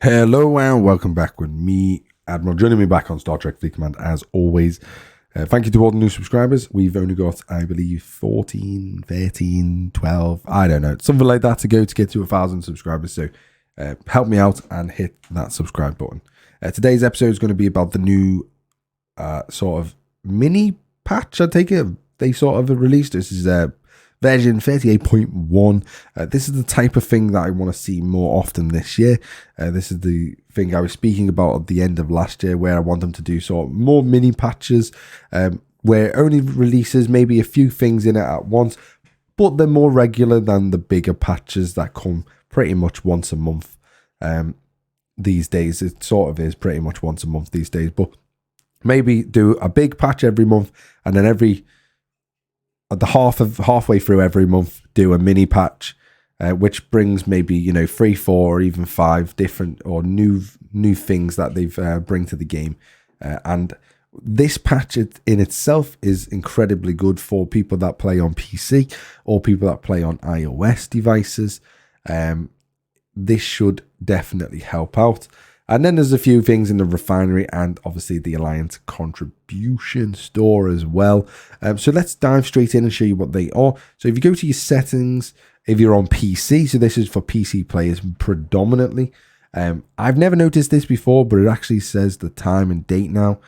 Hello and welcome back with me, Admiral. Joining me back on Star Trek Fleet Command as always. Thank you to all the new subscribers. We've only got, I believe, 14, 13, 12, I don't know, something like that to go to get to 1,000 subscribers. So help me out and hit that subscribe button. Today's episode is going to be about the new sort of mini patch, I take it. They sort of released. This is version 38.1. This is the type of thing that I want to see more often this year. This is the thing I was speaking about at the end of last year, where I want them to do sort of more mini patches, where it only releases maybe a few things in it at once, but they're more regular than the bigger patches that come pretty much once a month these days. It sort of is pretty much once a month these days, but maybe do a big patch every month, and then halfway through every month do a mini patch, which brings maybe 3, 4, or even 5 different or new things that they've bring to the game. And this patch in itself is incredibly good for people that play on PC or people that play on iOS devices. This should definitely help out. And then there's a few things in the refinery and obviously the Alliance contribution store as well. So let's dive straight in and show you what they are. So if you go to your settings, if you're on PC, so this is for PC players predominantly. I've never noticed this before, but it actually says the time and date now.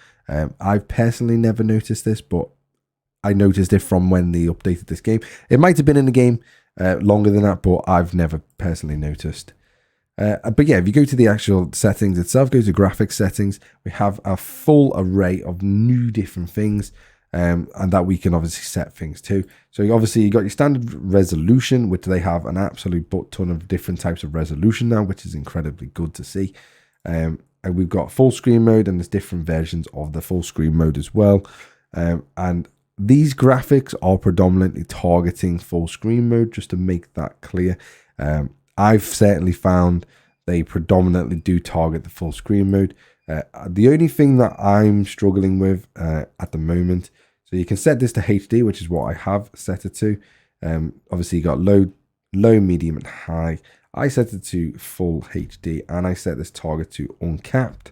I've personally never noticed this, but I noticed it from when they updated this game. It might have been in the game longer than that, but I've never personally noticed. But yeah, if you go to the actual settings itself, go to graphics settings, we have a full array of new different things, and that we can obviously set things to. So obviously you got your standard resolution, which they have an absolute butt ton of different types of resolution now, which is incredibly good to see. And we've got full screen mode, and there's different versions of the full screen mode as well. And these graphics are predominantly targeting full screen mode, just to make that clear. I've certainly found they predominantly do target the full screen mode. The only thing that I'm struggling with at the moment, so you can set this to HD, which is what I have set it to. Obviously you got low, medium and high. I set it to full HD, and I set this target to uncapped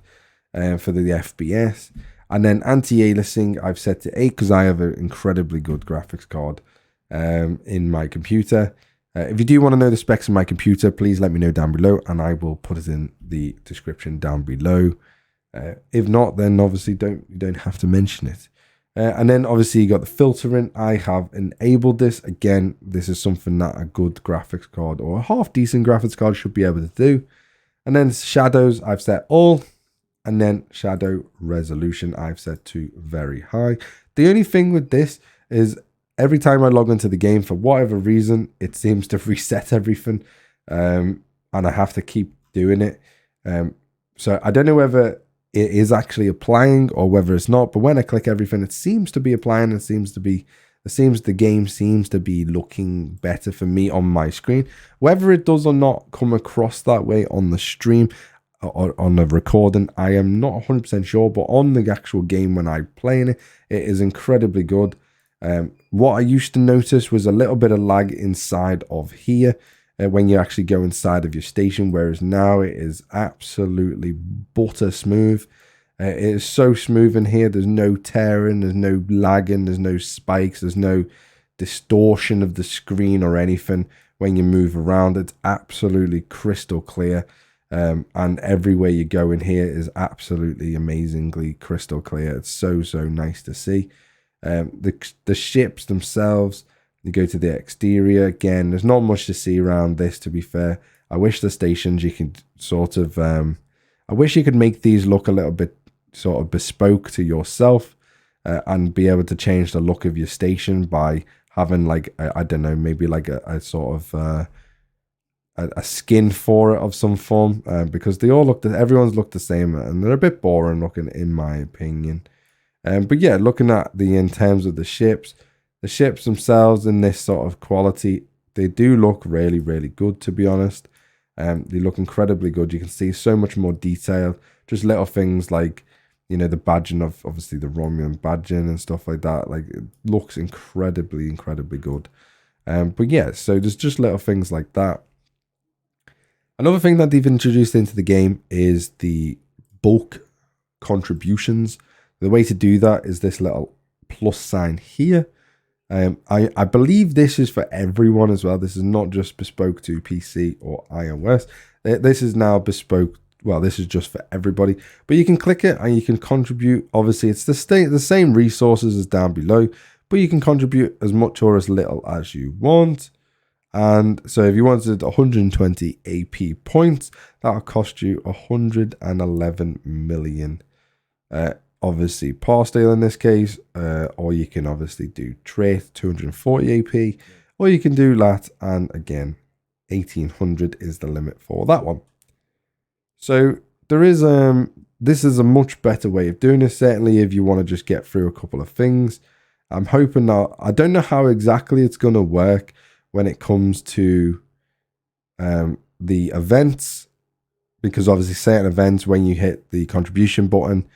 for the FPS. And then anti-aliasing I've set to 8 because I have an incredibly good graphics card in my computer. If you do want to know the specs of my computer, please let me know down below, and I will put it in the description down below. If not, then obviously you don't have to mention it. And then obviously you got the filtering. I have enabled this. Again, this is something that a good graphics card or a half decent graphics card should be able to do. And then shadows, I've set all, and then shadow resolution I've set to very high. The only thing with this is, every time I log into the game, for whatever reason, it seems to reset everything, and I have to keep doing it. So I don't know whether it is actually applying or whether it's not, but when I click everything, it seems to be applying. The game seems to be looking better for me on my screen. Whether it does or not come across that way on the stream or on the recording, I am not 100% sure, but on the actual game when I'm playing it, it is incredibly good. What I used to notice was a little bit of lag inside of here when you actually go inside of your station, whereas now it is absolutely butter smooth. It is so smooth in here. There's no tearing, there's no lagging, there's no spikes, there's no distortion of the screen or anything when you move around. It's absolutely crystal clear, and everywhere you go in here is absolutely amazingly crystal clear. It's so nice to see. The ships themselves, you go to the exterior, again, there's not much to see around this, to be fair. I wish the stations you could sort of, I wish you could make these look a little bit sort of bespoke to yourself, and be able to change the look of your station by having like, I don't know, maybe like a sort of, a skin for it of some form, because they all everyone's look the same, and they're a bit boring looking in my opinion. But yeah, looking at in terms of the ships themselves in this sort of quality, they do look really good, to be honest. They look incredibly good. You can see so much more detail, just little things like, the badging of obviously the Romulan badging and stuff like that. Like, it looks incredibly good. But yeah, so there's just little things like that. Another thing that they've introduced into the game is the bulk contributions. The way to do that is this little plus sign here. I believe this is for everyone as well. This is not just bespoke to PC or iOS. This is now bespoke. Well, this is just for everybody. But you can click it and you can contribute. Obviously, it's the same resources as down below, but you can contribute as much or as little as you want. And so if you wanted 120 AP points, that'll cost you 111 million. Obviously Parsdale in this case, or you can obviously do Trait 240 AP, or you can do Lat, and again 1800 is the limit for that one. So there is this is a much better way of doing this, certainly if you want to just get through a couple of things. I'm hoping that, I don't know how exactly it's going to work when it comes to the events, because obviously certain events, when you hit the contribution button,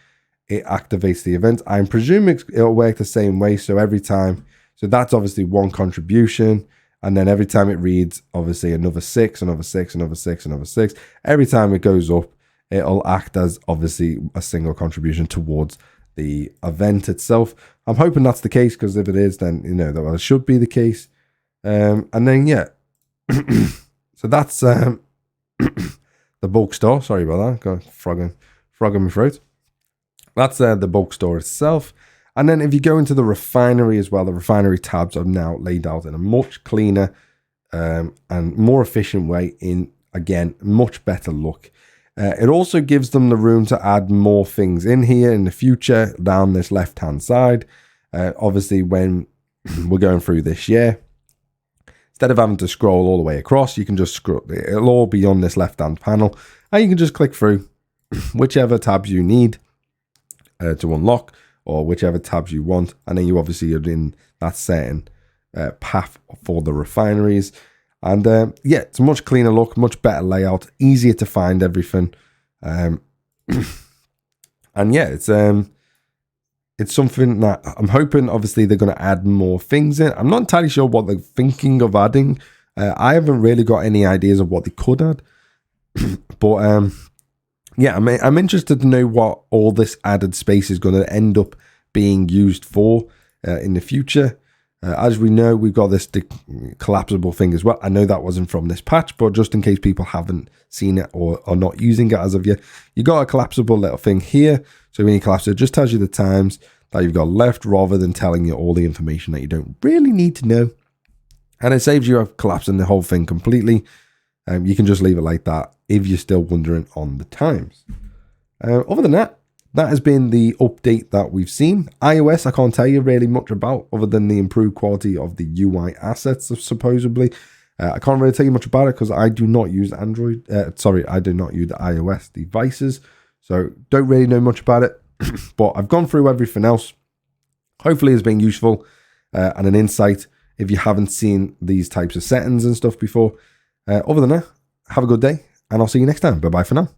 it activates the event. I'm presuming it'll work the same way. So every time, so that's obviously one contribution. And then every time it reads, obviously another 6, another 6, another 6, another 6. Every time it goes up, it'll act as obviously a single contribution towards the event itself. I'm hoping that's the case, because if it is, then, you know, that should be the case. And then, yeah. So that's the bulk store. Sorry about that. Got frog in my throat. That's the bulk store itself. And then if you go into the refinery as well, the refinery tabs are now laid out in a much cleaner and more efficient way, in, again, much better look. It also gives them the room to add more things in here in the future down this left-hand side. Obviously, when we're going through this year, instead of having to scroll all the way across, you can just scroll. It'll all be on this left-hand panel, and you can just click through whichever tabs you need to unlock, or whichever tabs you want, and then you obviously are in that certain path for the refineries. And yeah, it's a much cleaner look, much better layout, easier to find everything. And yeah, it's something that I'm hoping, obviously, they're going to add more things in. I'm not entirely sure what they're thinking of adding. I haven't really got any ideas of what they could add. But yeah, I'm interested to know what all this added space is going to end up being used for in the future. As we know, we've got this collapsible thing as well. I know that wasn't from this patch, but just in case people haven't seen it or are not using it as of yet, you got a collapsible little thing here. So when you collapse it, just tells you the times that you've got left, rather than telling you all the information that you don't really need to know. And it saves you collapsing the whole thing completely. You can just leave it like that if you're still wondering on the times. Other than that, that has been the update that we've seen. iOS, I can't tell you really much about, other than the improved quality of the UI assets, supposedly. I can't really tell you much about it because I do not use Android. I do not use the iOS devices. So don't really know much about it. But I've gone through everything else. Hopefully it's been useful and an insight if you haven't seen these types of settings and stuff before. Other than that, have a good day, and I'll see you next time. Bye-bye for now.